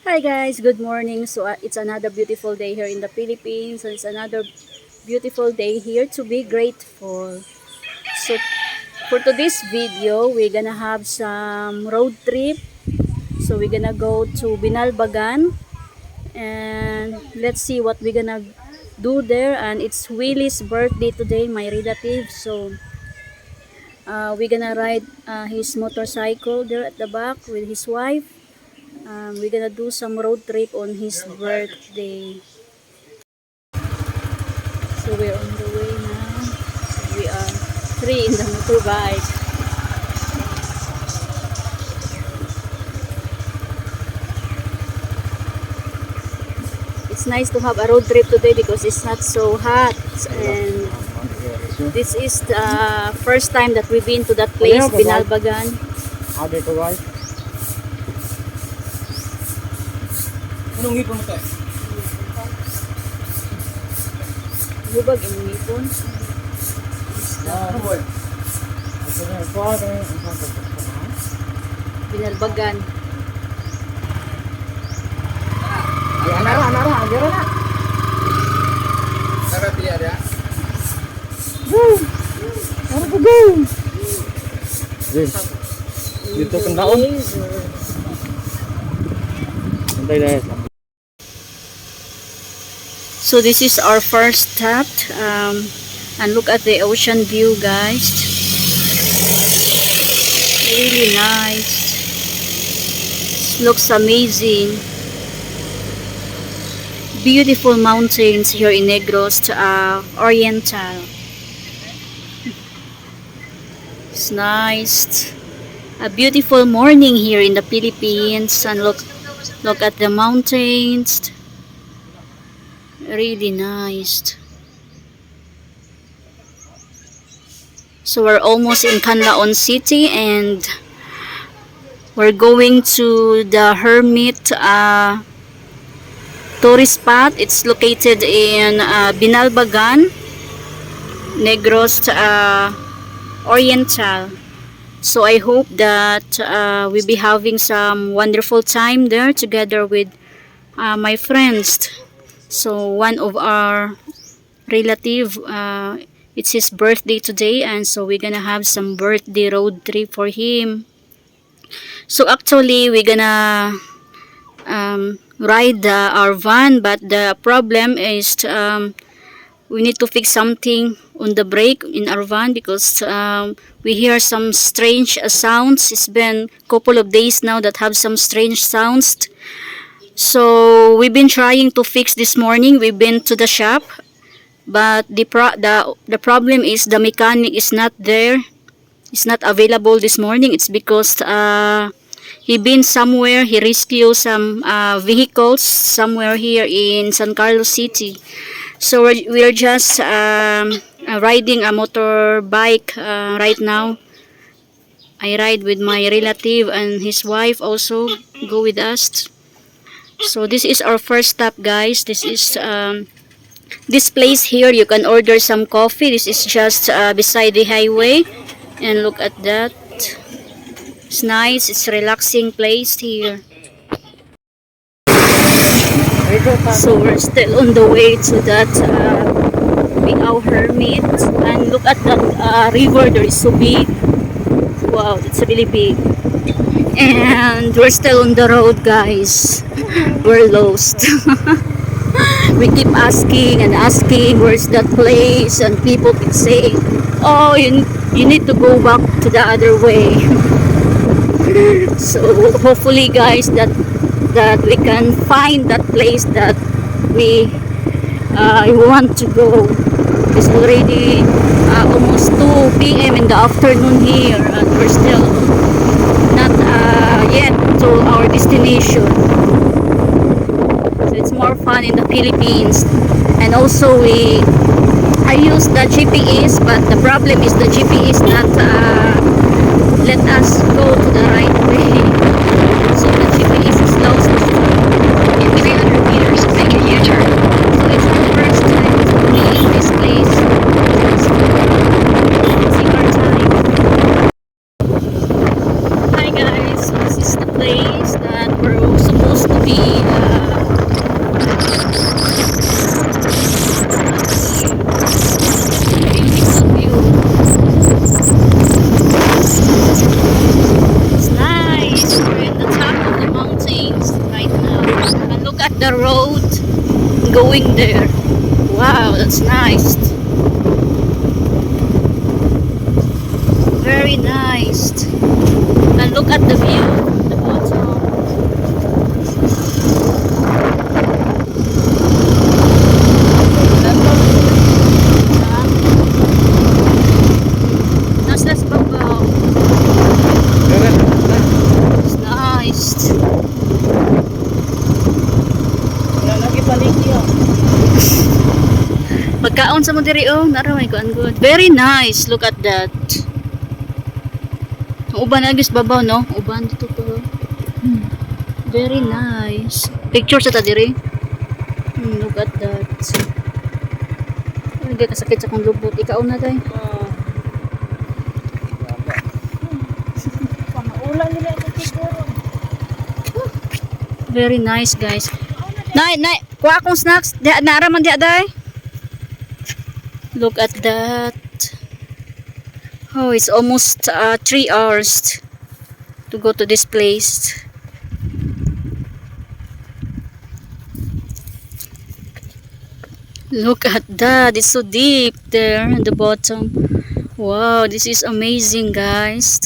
Hi guys, good morning. So it's another beautiful day here in the Philippines. So it's another beautiful day here to be grateful. So for today's video, we're gonna have some road trip. So we're gonna go to Binalbagan and let's see what we're gonna do there. And it's Willie's birthday today, my relative. So we're gonna ride his motorcycle there at the back with his wife. We're gonna do some road trip on his birthday. So we're on the way now. So we are three in the motorbike. It's nice to have a road trip today because it's not so hot. And this is the first time that we've been to that place, Binalbagan. Anong ipon mo tayo? Lubag yung ipon. Ano boy? Binalbagan. Anara na. Nara biya dia. Woo! Nara po go. Dito kang daon. So this is our first stop, and look at the ocean view, guys. Really nice. Looks amazing. Beautiful mountains here in Negros, Oriental. It's nice. A beautiful morning here in the Philippines, and look at the mountains. Really nice. So we're almost in Canlaon City and we're going to the Hermit tourist spot. It's located in Binalbagan, Negros Oriental. So I hope that we'll be having some wonderful time there together with my friends. So one of our relative, it's his birthday today, and so we're gonna have some birthday road trip for him. So actually we're gonna ride our van, but the problem is we need to fix something on the brake in our van because we hear some strange sounds. It's been a couple of days now that have some strange sounds. So we've been trying to fix this morning. We've been to the shop, but the problem is the mechanic is not there. It's not available this morning. It's because he been somewhere. He rescued some vehicles somewhere here in San Carlos City. So we're just riding a motorbike right now. I ride with my relative and his wife also go with us. So this is our first stop, guys. This is this place here. You can order some coffee. This is just beside the highway, and look at that. It's nice. It's a relaxing place here. So we're still on the way to that Buhay Hermit, and look at that river. There is so big. Wow, it's really big. And we're still on the road, guys. We're lost. We keep asking and asking where's that place, and people keep saying, oh, you need to go back to the other way. So hopefully, guys, that we can find that place that we want to go. It's already almost 2 p.m. in the afternoon here, and we're still not yet to our destination. So it's more fun in the Philippines. And also I use the GPS, but the problem is the GPS not let us go to the right way. So the GPS is lost. In 300 meters, make a U-turn. So it's the first time to be in this place. Take our time. Hi guys, so this is the place that we're supposed supposed to be beautiful view. It's nice. We're in the top of the mountains right now. And look at the road going there. Wow, that's nice. Very nice. And look at the view at the bottom. Nas babaw. It's nice. Wala lagi paliki oh. Pagkaon sa mo diri oh, naramay ko good. Very nice. Look at that. Uban agis babaw no? Uban dito to. Very nice. Picture sa ta diri. Look at that. Hindi kasakit sa kong lubot. Ikaw na day. Pamaulan nila ito siguro. Very nice guys. Nay, kuha akong snacks. Naaraman diya day. Look at that. Oh, it's almost 3 hours to go to this place. Look at that. It's so deep there at the bottom. Wow, this is amazing guys.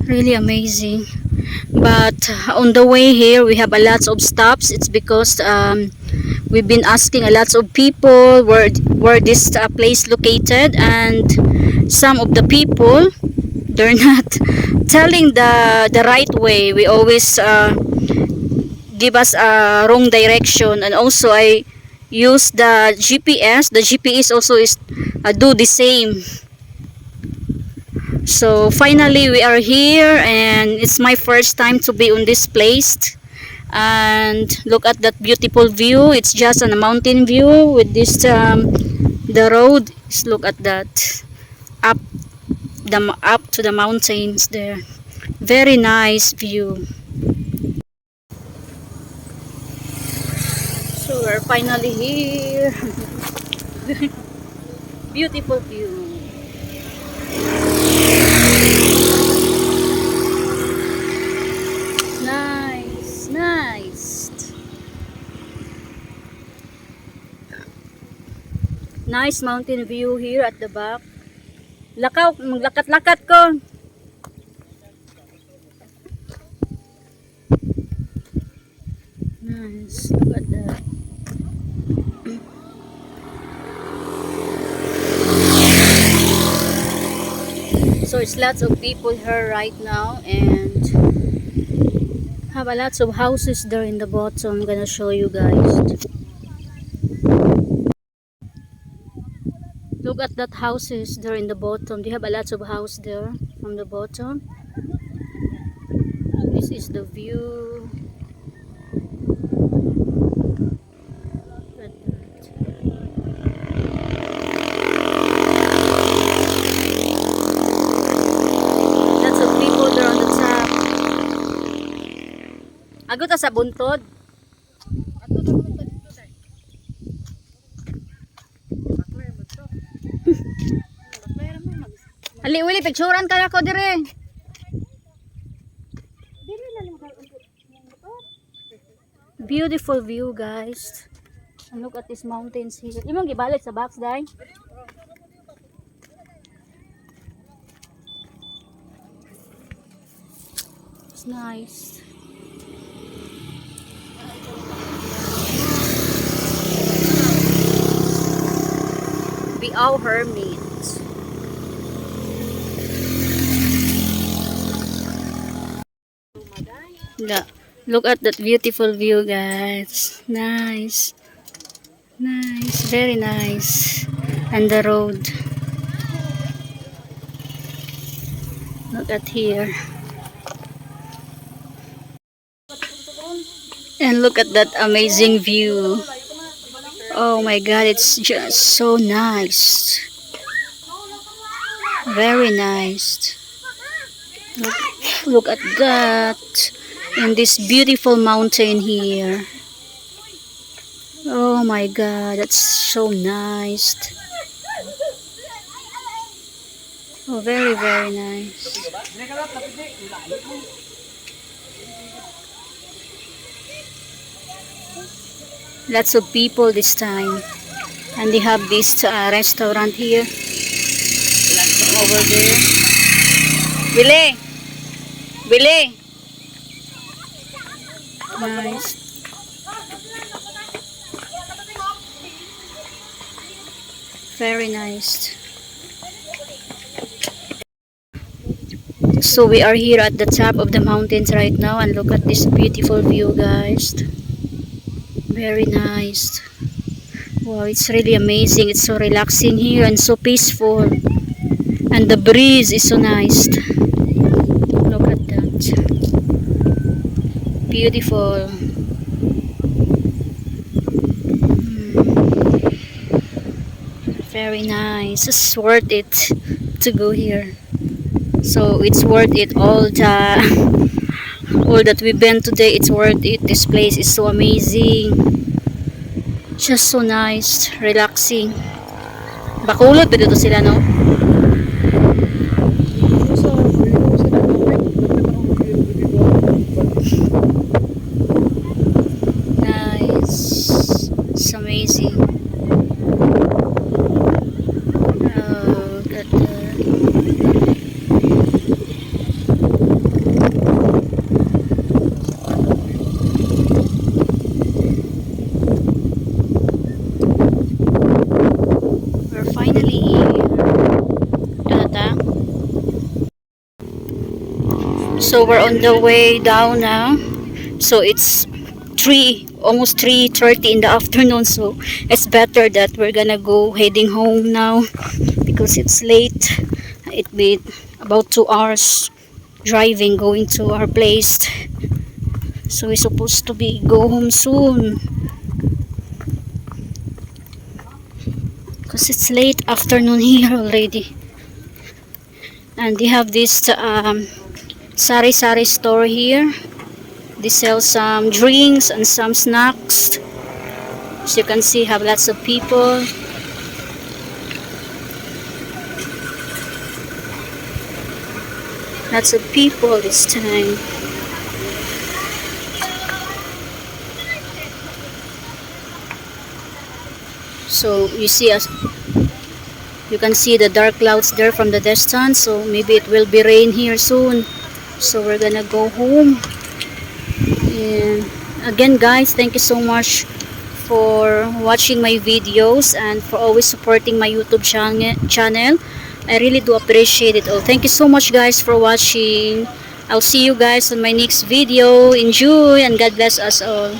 Really amazing. But on the way here we have a lot of stops. It's because we've been asking a lot of people where this place located, and some of the people, they're not telling the right way. We always give us a wrong direction, and also I use the GPS. The GPS also is do the same. So finally we are here, and it's my first time to be on this place. And look at that beautiful view. It's just a mountain view with this the road. Just look at that, up to the mountains there. Very nice view. So we're finally here. Beautiful view. Nice mountain view here at the back. Lakaw, maglakat-lakat ko. Nice, look at that. So it's lots of people here right now, and have a lots of houses there in the bottom. I'm gonna show you guys. Look at that houses there in the bottom. They have a lot of house there from the bottom. This is the view. Look at that. Lots of people there on the top. Agot sa buntod. Ali uli picturean ka ako dire. Beautiful view guys. And look at these mountains here. Imong gibalik sa box dai. It's nice. Be our hermit. Look at that beautiful view guys. Nice, very nice. And the road, look at here, and look at that amazing view. Oh my god, it's just so nice, very nice. Look at that. in this beautiful mountain here. Oh my god, that's so nice. Oh, very, very nice. Lots of people this time. And they have this restaurant here. Over there. Billy! Billy! Nice. Very nice. So we are here at the top of the mountains right now, and look at this beautiful view, guys. Very nice. Wow, it's really amazing. It's so relaxing here and so peaceful. And the breeze is so nice. Look at that. Beautiful. Very nice. It's worth it to go here. So it's worth it. All that we've been today, it's worth it. This place is so amazing. Just so nice, relaxing. Bakulod ba dito sila, no? Nice. It's amazing. Oh, look at that. We're finally here. Tata. So we're on the way down now. So it's almost 3:30 in the afternoon. So it's better that we're gonna go heading home now because it's late. It be about 2 hours driving going to our place. So we're supposed to go home soon. Because it's late afternoon here already. And they have this sari-sari store here. They sell some drinks and some snacks. As you can see, have lots of people. Lots of people this time. So you see, you can see the dark clouds there from the distance. So maybe it will be rain here soon. So we're gonna go home. And again, guys, thank you so much for watching my videos and for always supporting my YouTube channel. I really do appreciate it all. Thank you so much, guys, for watching. I'll see you guys on my next video. Enjoy and God bless us all.